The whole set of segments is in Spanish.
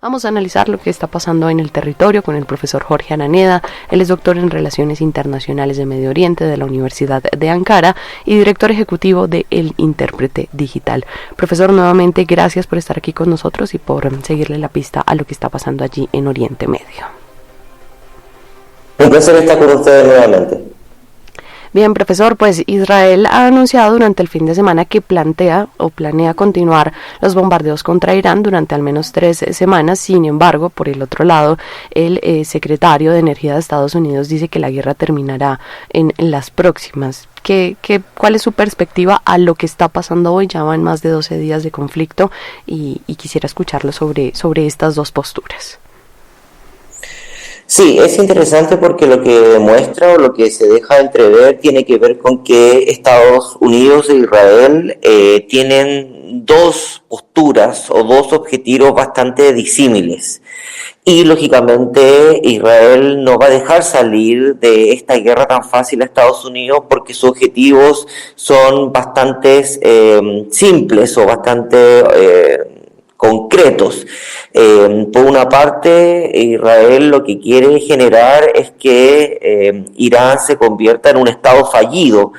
Vamos a analizar lo que está pasando en el territorio con el profesor Jorge Araneda. Él es doctor en Relaciones Internacionales de Medio Oriente de la Universidad de Ankara y director ejecutivo de El Intérprete Digital. Profesor, nuevamente gracias por estar aquí con nosotros y por seguirle la pista a lo que está pasando allí en Oriente Medio. Un placer estar con ustedes nuevamente. Bien, profesor, pues Israel ha anunciado durante el fin de semana que planea continuar los bombardeos contra Irán durante al menos 3 semanas. Sin embargo, por el otro lado, el secretario de Energía de Estados Unidos dice que la guerra terminará en las próximas. ¿Cuál es su perspectiva a lo que está pasando hoy? Ya van más de 12 días de conflicto y quisiera escucharlo sobre estas dos posturas. Sí, es interesante porque lo que demuestra o lo que se deja entrever tiene que ver con que Estados Unidos e Israel tienen dos posturas o dos objetivos bastante disímiles. Y lógicamente Israel no va a dejar salir de esta guerra tan fácil a Estados Unidos porque sus objetivos son bastante simples o bastante concretos. Por una parte, Israel lo que quiere generar es que Irán se convierta en un estado fallido.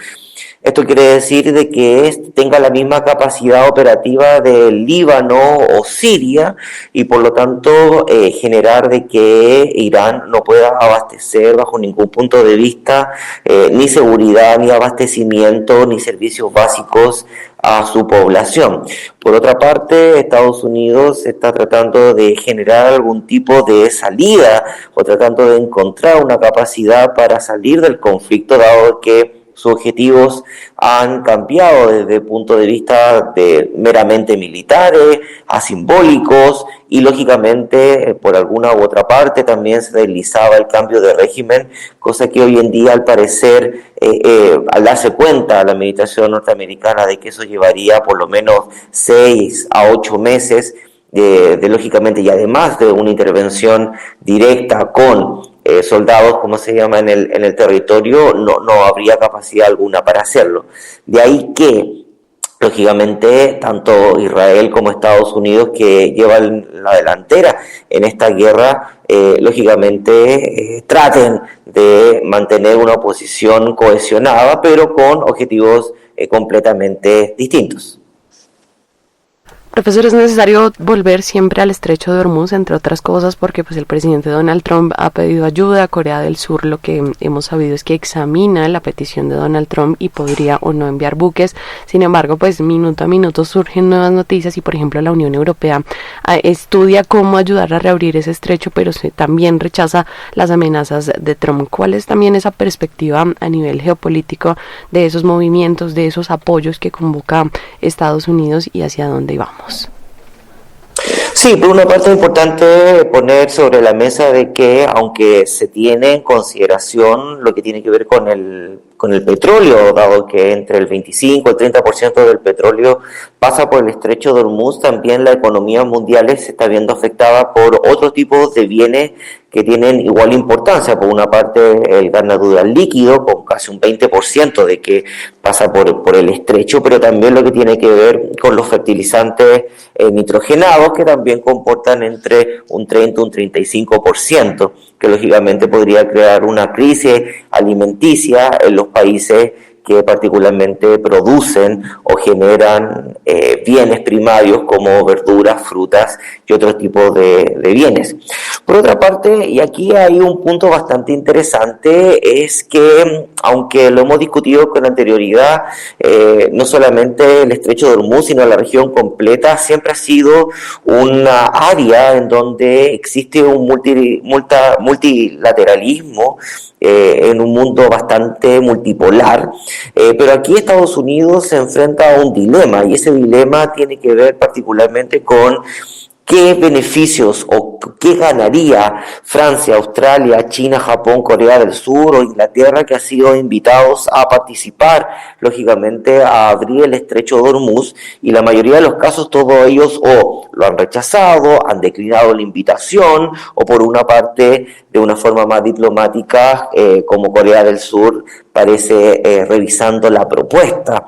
Esto quiere decir de que tenga la misma capacidad operativa del Líbano o Siria y por lo tanto generar de que Irán no pueda abastecer bajo ningún punto de vista ni seguridad, ni abastecimiento, ni servicios básicos a su población. Por otra parte, Estados Unidos está tratando de generar algún tipo de salida o tratando de encontrar una capacidad para salir del conflicto, dado que sus objetivos han cambiado desde el punto de vista de meramente militares a simbólicos y lógicamente por alguna u otra parte también se deslizaba el cambio de régimen, cosa que hoy en día al parecer al darse cuenta la administración norteamericana de que eso llevaría por lo menos 6 a 8 meses lógicamente y además de una intervención directa con soldados, como se llama en el territorio, no habría capacidad alguna para hacerlo. De ahí que, lógicamente, tanto Israel como Estados Unidos, que llevan la delantera en esta guerra, lógicamente traten de mantener una posición cohesionada, pero con objetivos completamente distintos. Profesor, es necesario volver siempre al estrecho de Hormuz, entre otras cosas, porque pues el presidente Donald Trump ha pedido ayuda a Corea del Sur. Lo que hemos sabido es que examina la petición de Donald Trump y podría o no enviar buques. Sin embargo, pues minuto a minuto surgen nuevas noticias y, por ejemplo, la Unión Europea estudia cómo ayudar a reabrir ese estrecho, pero también rechaza las amenazas de Trump. ¿Cuál es también esa perspectiva a nivel geopolítico de esos movimientos, de esos apoyos que convoca Estados Unidos y hacia dónde vamos? Sí, por una parte es importante poner sobre la mesa de que aunque se tiene en consideración lo que tiene que ver con el petróleo, dado que entre el 25 y el 30% del petróleo pasa por el estrecho de Hormuz, también la economía mundial se está viendo afectada por otro tipo de bienes que tienen igual importancia. Por una parte, el gas natural líquido, con casi un 20% de que pasa por el estrecho, pero también lo que tiene que ver con los fertilizantes nitrogenados, que también comportan entre un 30 y un 35%, que lógicamente podría crear una crisis alimenticia en los países que particularmente producen o generan bienes primarios como verduras, frutas y otros tipos de bienes. Por otra parte, y aquí hay un punto bastante interesante, es que aunque lo hemos discutido con anterioridad, no solamente el estrecho de Hormuz, sino la región completa, siempre ha sido una área en donde existe un multilateralismo en un mundo bastante multipolar, pero aquí Estados Unidos se enfrenta a un dilema y ese dilema tiene que ver particularmente con qué beneficios o qué ganaría Francia, Australia, China, Japón, Corea del Sur o Inglaterra, que han sido invitados a participar, lógicamente, a abrir el estrecho de Hormuz, y la mayoría de los casos todos ellos o lo han rechazado, han declinado la invitación, o por una parte, de una forma más diplomática, como Corea del Sur, parece revisando la propuesta,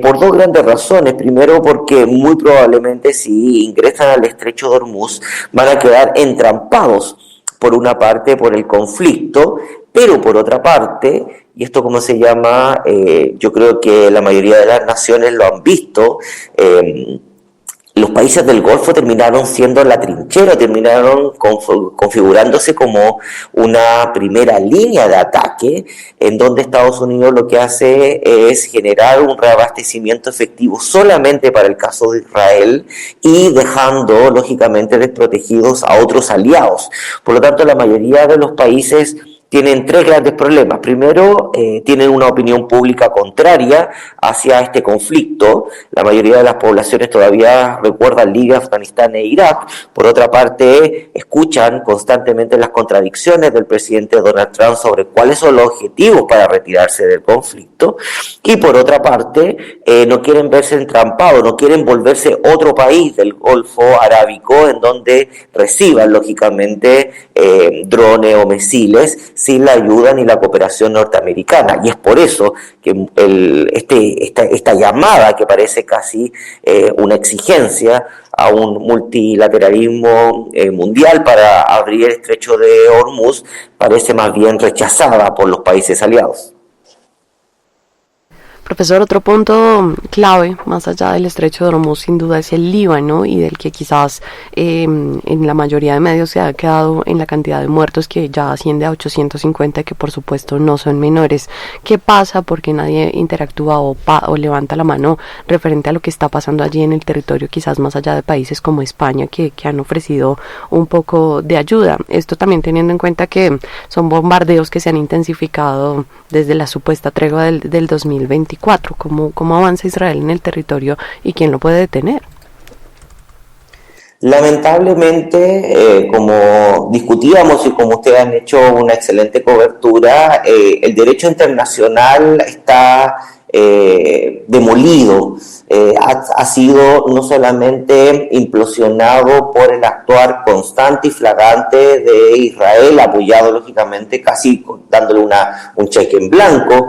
por dos grandes razones. Primero, porque muy probablemente si ingresan al estrecho de Hormuz van a quedar entrampados, por una parte por el conflicto, pero por otra parte, y esto como se llama, yo creo que la mayoría de las naciones lo han visto, los países del Golfo terminaron siendo la trinchera, terminaron configurándose como una primera línea de ataque, en donde Estados Unidos lo que hace es generar un reabastecimiento efectivo solamente para el caso de Israel y dejando, lógicamente, desprotegidos a otros aliados. Por lo tanto, la mayoría de los países tienen tres grandes problemas. Primero, tienen una opinión pública contraria hacia este conflicto. La mayoría de las poblaciones todavía recuerdan Libia, Afganistán e Irak. Por otra parte, escuchan constantemente las contradicciones del presidente Donald Trump sobre cuáles son los objetivos para retirarse del conflicto. Y por otra parte, no quieren verse entrampados, no quieren volverse otro país del Golfo Arábico en donde reciban, lógicamente, drones o misiles sin la ayuda ni la cooperación norteamericana. Y es por eso que esta llamada, que parece casi una exigencia a un multilateralismo mundial para abrir el estrecho de Hormuz, parece más bien rechazada por los países aliados. Profesor, otro punto clave, más allá del estrecho de Hormuz, sin duda es el Líbano, y del que quizás en la mayoría de medios se ha quedado en la cantidad de muertos, que ya asciende a 850, que por supuesto no son menores. ¿Qué pasa? Porque nadie interactúa o levanta la mano referente a lo que está pasando allí en el territorio, quizás más allá de países como España, que han ofrecido un poco de ayuda. Esto también teniendo en cuenta que son bombardeos que se han intensificado desde la supuesta tregua del 2024. ¿Cómo avanza Israel en el territorio y quién lo puede detener? Lamentablemente, como discutíamos y como ustedes han hecho una excelente cobertura, el derecho internacional está demolido. Ha sido no solamente implosionado por el actuar constante y flagrante de Israel, apoyado lógicamente casi dándole un cheque en blanco,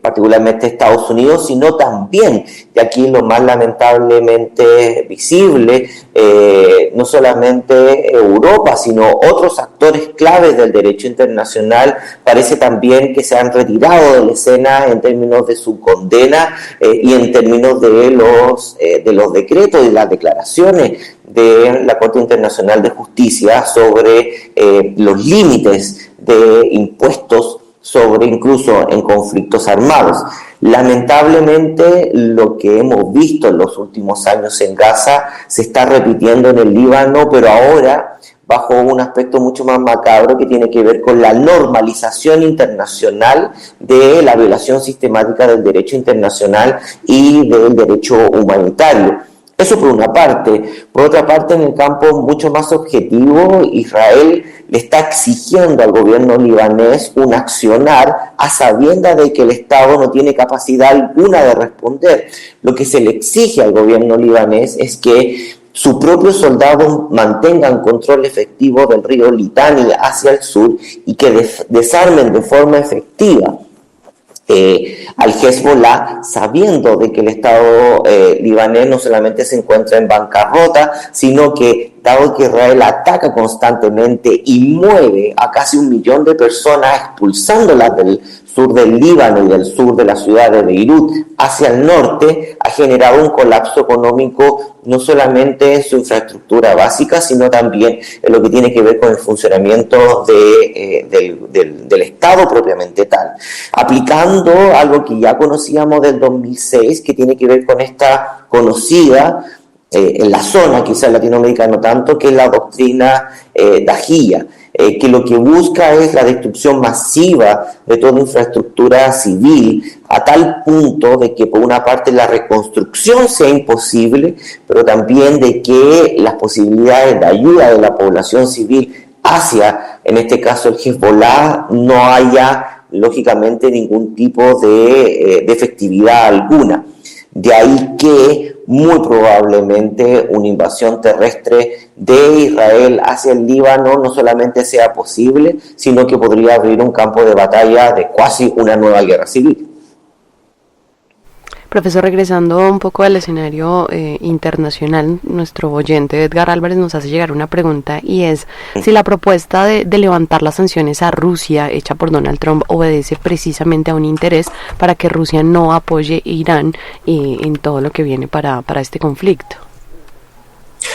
particularmente Estados Unidos, sino también, de aquí lo más lamentablemente visible, no solamente Europa, sino otros actores claves del derecho internacional, parece también que se han retirado de la escena en términos de su condena y en términos de los decretos y las declaraciones de la Corte Internacional de Justicia sobre los límites de impuestos sobre incluso en conflictos armados. Lamentablemente, lo que hemos visto en los últimos años en Gaza se está repitiendo en el Líbano, pero ahora bajo un aspecto mucho más macabro que tiene que ver con la normalización internacional de la violación sistemática del derecho internacional y del derecho humanitario. Eso por una parte. Por otra parte, en el campo mucho más objetivo, Israel le está exigiendo al gobierno libanés un accionar a sabiendas de que el Estado no tiene capacidad alguna de responder. Lo que se le exige al gobierno libanés es que sus propios soldados mantengan control efectivo del río Litani hacia el sur y que desarmen de forma efectiva al Hezbollah, sabiendo de que el Estado libanés no solamente se encuentra en bancarrota, sino que, dado que Israel ataca constantemente y mueve a casi 1 millón de personas, expulsándolas del sur del Líbano y del sur de la ciudad de Beirut hacia el norte, ha generado un colapso económico no solamente en su infraestructura básica, sino también en lo que tiene que ver con el funcionamiento del Estado propiamente tal, aplicando algo que ya conocíamos del 2006, que tiene que ver con esta conocida en la zona, quizá en Latinoamérica no tanto, que es la doctrina Dajia, que lo que busca es la destrucción masiva de toda infraestructura civil, a tal punto de que por una parte la reconstrucción sea imposible, pero también de que las posibilidades de ayuda de la población civil hacia, en este caso el Hezbollah, no haya lógicamente ningún tipo de efectividad alguna. De ahí que muy probablemente una invasión terrestre de Israel hacia el Líbano no solamente sea posible, sino que podría abrir un campo de batalla de casi una nueva guerra civil. Profesor, regresando un poco al escenario internacional, nuestro oyente Edgar Álvarez nos hace llegar una pregunta y es si la propuesta de levantar las sanciones a Rusia hecha por Donald Trump obedece precisamente a un interés para que Rusia no apoye a Irán en todo lo que viene para este conflicto.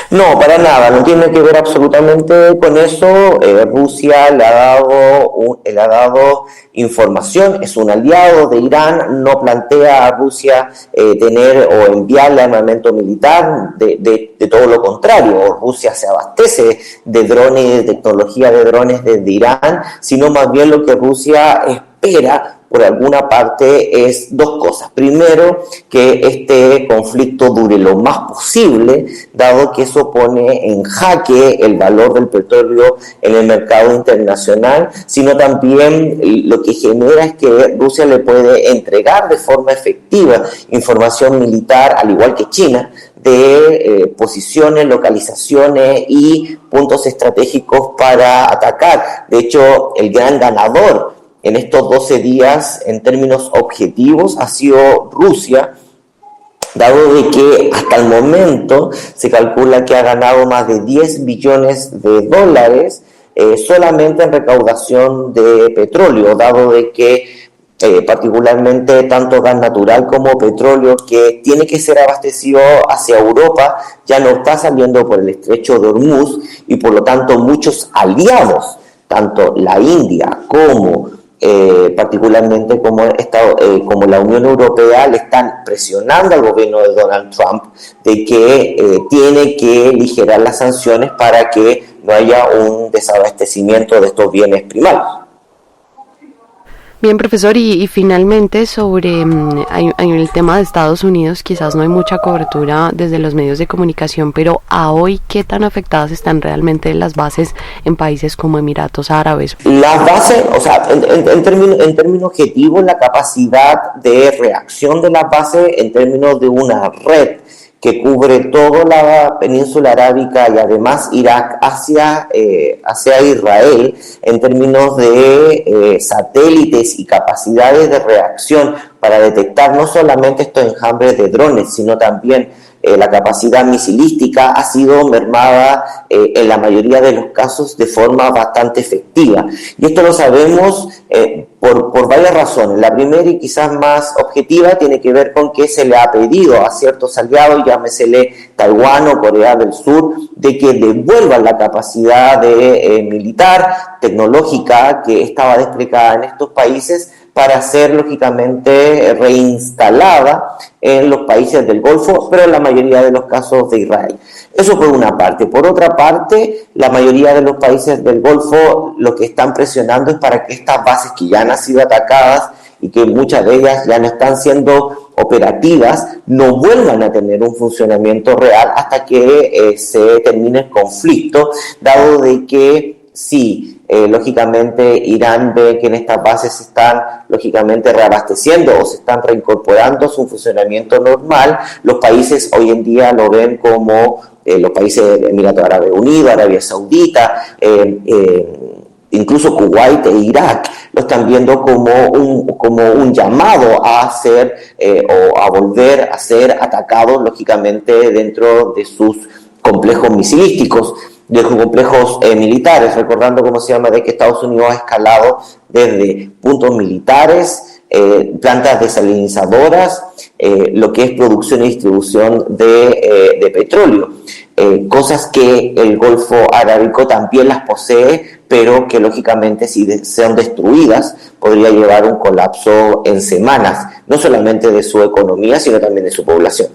No, para nada, no tiene que ver absolutamente con eso. Rusia le ha dado información, es un aliado de Irán, no plantea a Rusia tener o enviarle armamento militar, de todo lo contrario. Rusia se abastece de drones y de tecnología de drones desde Irán, sino más bien lo que Rusia espera por alguna parte es dos cosas. Primero, que este conflicto dure lo más posible, dado que eso pone en jaque el valor del petróleo en el mercado internacional, sino también lo que genera es que Rusia le puede entregar de forma efectiva información militar, al igual que China, de posiciones, localizaciones y puntos estratégicos para atacar. De hecho, el gran ganador en estos 12 días, en términos objetivos, ha sido Rusia, dado de que hasta el momento se calcula que ha ganado más de 10 billones de dólares solamente en recaudación de petróleo, dado de que particularmente tanto gas natural como petróleo que tiene que ser abastecido hacia Europa ya no está saliendo por el estrecho de Hormuz y por lo tanto muchos aliados, tanto la India como particularmente como la Unión Europea, le están presionando al gobierno de Donald Trump de que tiene que aligerar las sanciones para que no haya un desabastecimiento de estos bienes primarios. Bien, profesor, y finalmente sobre el tema de Estados Unidos, quizás no hay mucha cobertura desde los medios de comunicación, pero a hoy, ¿qué tan afectadas están realmente las bases en países como Emiratos Árabes? Las bases, o sea, en términos objetivos, la capacidad de reacción de las bases en términos de una red que cubre toda la península arábica y además Irak hacia Israel en términos de satélites y capacidades de reacción para detectar no solamente estos enjambres de drones, sino también la capacidad misilística ha sido mermada en la mayoría de los casos de forma bastante efectiva. Y esto lo sabemos por varias razones. La primera y quizás más objetiva tiene que ver con que se le ha pedido a ciertos aliados, llámesele Taiwán o Corea del Sur, de que devuelvan la capacidad militar, tecnológica que estaba desplegada en estos países para ser lógicamente reinstalada en los países del Golfo, pero en la mayoría de los casos de Israel. Eso por una parte. Por otra parte, la mayoría de los países del Golfo lo que están presionando es para que estas bases que ya han sido atacadas y que muchas de ellas ya no están siendo operativas, no vuelvan a tener un funcionamiento real hasta que se termine el conflicto, dado de que sí, lógicamente Irán ve que en estas bases se están lógicamente reabasteciendo o se están reincorporando a su funcionamiento normal. Los países hoy en día lo ven como los países de Emiratos Árabes Unidos, Arabia Saudita, incluso Kuwait e Irak, lo están viendo como un llamado a hacer o a volver a ser atacados lógicamente dentro de sus complejos misilísticos, de los complejos militares, recordando cómo se llama de que Estados Unidos ha escalado desde puntos militares, plantas desalinizadoras, lo que es producción y distribución de petróleo, cosas que el Golfo Arábico también las posee, pero que lógicamente si sean destruidas podría llevar a un colapso en semanas, no solamente de su economía, sino también de su población.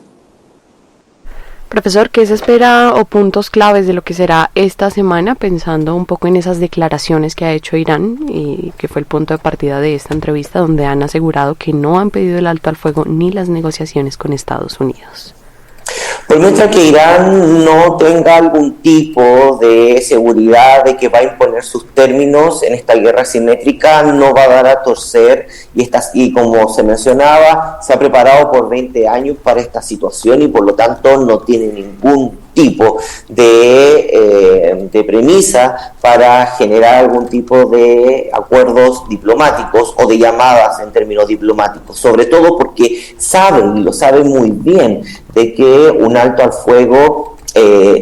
Profesor, ¿qué se espera o puntos claves de lo que será esta semana, pensando un poco en esas declaraciones que ha hecho Irán y que fue el punto de partida de esta entrevista, donde han asegurado que no han pedido el alto al fuego ni las negociaciones con Estados Unidos? Por mientras que Irán no tenga algún tipo de seguridad de que va a imponer sus términos en esta guerra asimétrica, no va a dar a torcer y como se mencionaba, se ha preparado por 20 años para esta situación y por lo tanto no tiene ningún tipo de premisa para generar algún tipo de acuerdos diplomáticos o de llamadas en términos diplomáticos, sobre todo porque saben, y lo saben muy bien, de que un alto al fuego,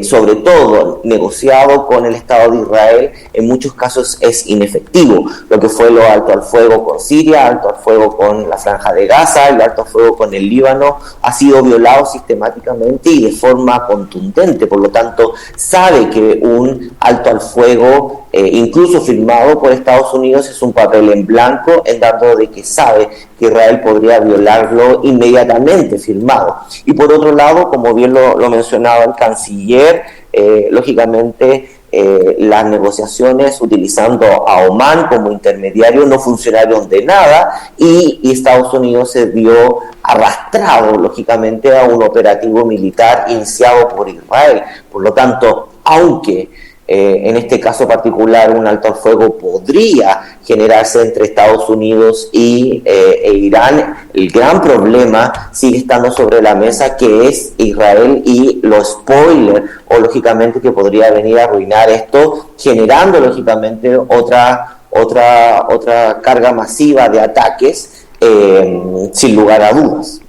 sobre todo negociado con el Estado de Israel, en muchos casos es inefectivo. Lo que fue lo alto al fuego con Siria, alto al fuego con la Franja de Gaza, el alto al fuego con el Líbano, ha sido violado sistemáticamente y de forma contundente. Por lo tanto, sabe que un alto al fuego, incluso firmado por Estados Unidos, es un papel en blanco, en dado de que sabe que Israel podría violarlo inmediatamente firmado. Y por otro lado, como bien lo mencionaba el canciller, lógicamente las negociaciones utilizando a Omán como intermediario no funcionaron de nada y Estados Unidos se vio arrastrado, lógicamente, a un operativo militar iniciado por Israel. Por lo tanto, aunque en este caso particular un alto al fuego podría generarse entre Estados Unidos e Irán, el gran problema sigue estando sobre la mesa, que es Israel y lo spoiler o lógicamente que podría venir a arruinar esto, generando lógicamente otra carga masiva de ataques, sin lugar a dudas.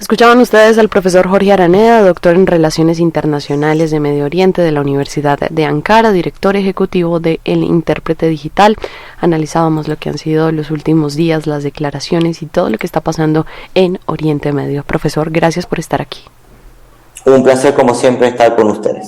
Escuchaban ustedes al profesor Jorge Araneda, doctor en Relaciones Internacionales de Medio Oriente de la Universidad de Ankara, director ejecutivo de El Intérprete Digital. Analizábamos lo que han sido los últimos días, las declaraciones y todo lo que está pasando en Oriente Medio. Profesor, gracias por estar aquí. Un placer, como siempre, estar con ustedes.